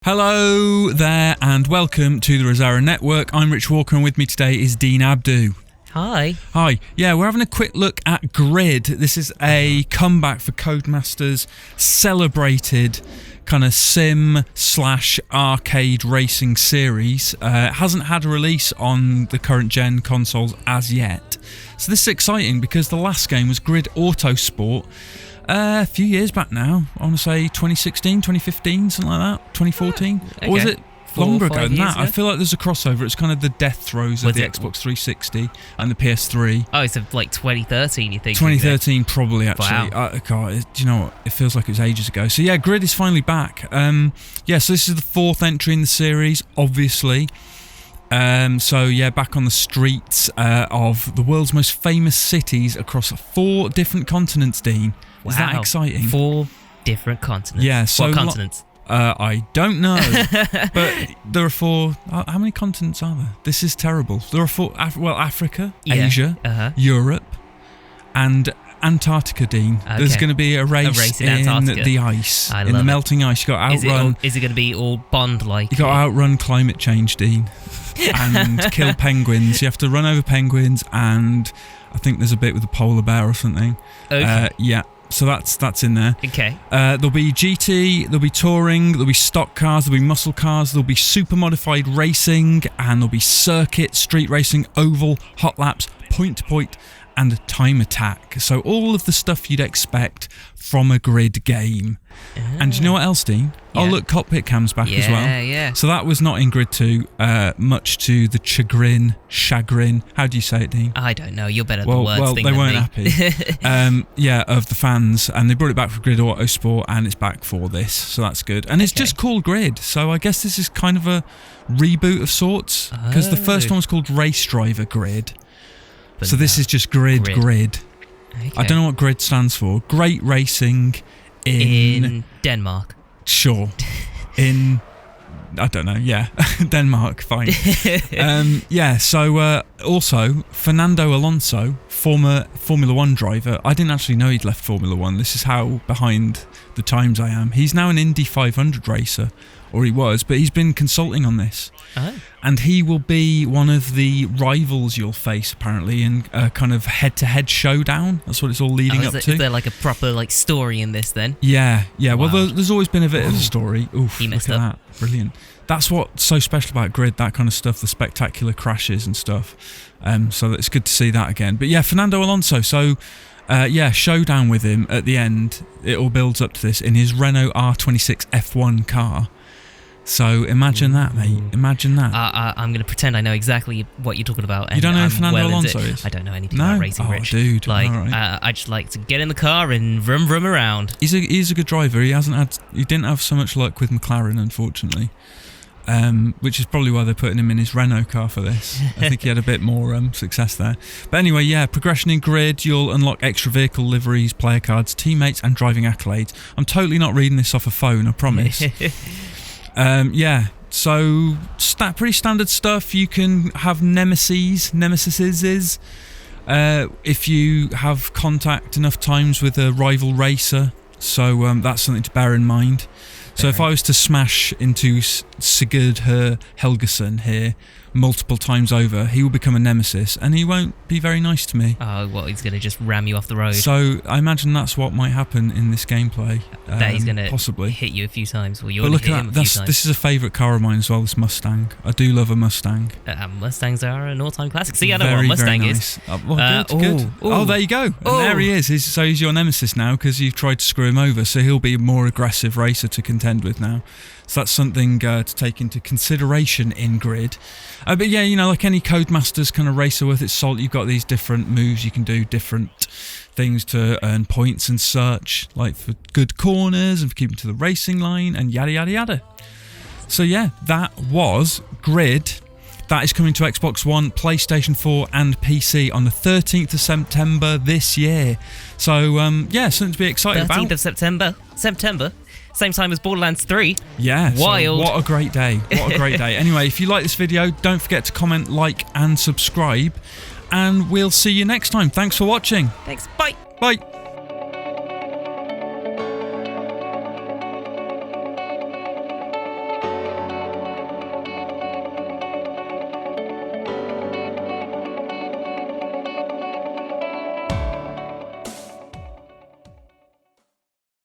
Hello there and welcome to the Rosara Network. I'm Rich Walker and with me today is Dean Abdu. Hi. Hi. Yeah, we're having a quick look at Grid. This is a comeback for Codemasters, celebrated kind of sim/arcade racing series. It hasn't had a release on the current gen consoles as yet. So this is exciting because the last game was Grid Autosport. A few years back now, I want to say 2016, 2015, something like that, 2014. Okay. Or was it longer ago than that? Ago? I feel like there's a crossover. It's kind of the death throes of the Xbox 360 and the PS3. Oh, it's like 2013, you think? 2013 probably, actually. Wow. God, do you know what? It feels like it was ages ago. So yeah, Grid is finally back. So this is the fourth entry in the series, obviously. So yeah, back on the streets of the world's most famous cities across 4 different continents, Dean. Is that exciting? 4 different continents. Yeah. So what continents? I don't know, but there are 4. How many continents are there? This is terrible. There are 4. Africa, Asia, Europe, and Antarctica. Dean, there's going to be a race in the ice, in the melting ice. You got to outrun. Is it going to be all Bond-like? You got to outrun climate change, Dean, and kill penguins. You have to run over penguins, and I think there's a bit with a polar bear or something. Okay. Yeah. So that's in there. Okay. There'll be GT, there'll be touring, there'll be stock cars, there'll be muscle cars, there'll be super modified racing, and there'll be circuit, street racing, oval, hot laps, point-to-point, and time attack. So all of the stuff you'd expect from a Grid game. And do you know what else, Dean? Yeah. Oh, look, cockpit cam's back as well. Yeah. So that was not in Grid 2, much to the chagrin. How do you say it, Dean? I don't know. You're better at the words thing they than weren't me. happy. Of the fans, and they brought it back for Grid Autosport, and it's back for this, so that's good. And it's just called Grid, so I guess this is kind of a reboot of sorts, because the first one was called Race Driver Grid. But so this is just Grid. Okay. I don't know what Grid stands for. Great racing in Denmark. Sure. I don't know, yeah. Denmark, fine. So also, Fernando Alonso, former Formula 1 driver. I didn't actually know he'd left Formula 1. This is how behind the times I am. He's now an Indy 500 racer, or he was, but he's been consulting on this. Oh. And he will be one of the rivals you'll face, apparently, in a kind of head-to-head showdown. That's what it's all leading up to. Is there like a proper story in this then? Yeah. Wow. Well, there's always been a bit of a story. Oof, he messed look at up. that. Brilliant. That's what's so special about Grid, that kind of stuff, the spectacular crashes and stuff. So it's good to see that again. But yeah, Fernando Alonso. So showdown with him at the end. It all builds up to this in his Renault R26 F1 car. So imagine that, mate. Imagine that. I'm going to pretend I know exactly what you're talking about. And you don't know who Fernando Alonso is? I don't know anything about racing, Rich. Dude. I just like to get in the car and vroom vroom around. He's a good driver. He didn't have so much luck with McLaren, unfortunately. Which is probably why they're putting him in his Renault car for this. I think he had a bit more success there. But anyway, yeah, progression in Grid, you'll unlock extra vehicle liveries, player cards, teammates, and driving accolades. I'm totally not reading this off a phone, I promise. So pretty standard stuff. You can have nemesises if you have contact enough times with a rival racer. So that's something to bear in mind. So if I was to smash into Sigurd Helgason here multiple times over, he will become a nemesis and he won't be very nice to me. Oh, well, he's going to just ram you off the road. So I imagine that's what might happen in this gameplay. That he's going to possibly hit you a few times. Well, you're but look hit at him a that. few times. This is a favourite car of mine as well, this Mustang. I do love a Mustang. Mustangs are an all-time classic. See, I know what a Mustang is. Good. Oh, there you go. And there he is. He's your nemesis now because you've tried to screw him over. So he'll be a more aggressive racer to contend with now. So that's something to take into consideration in Grid. But yeah, like any Codemasters kind of racer worth its salt, you've got these different moves you can do, different things to earn points and such, like for good corners and for keeping to the racing line and yada yada yada. So yeah, that was Grid. That is coming to Xbox One, PlayStation 4 and PC on the 13th of September this year. So something to be excited about. 13th of September? Same time as Borderlands 3. Yeah. Wild. So what a great day. What a great day. Anyway, if you like this video, don't forget to comment, like and subscribe. And we'll see you next time. Thanks for watching. Thanks. Bye. Bye.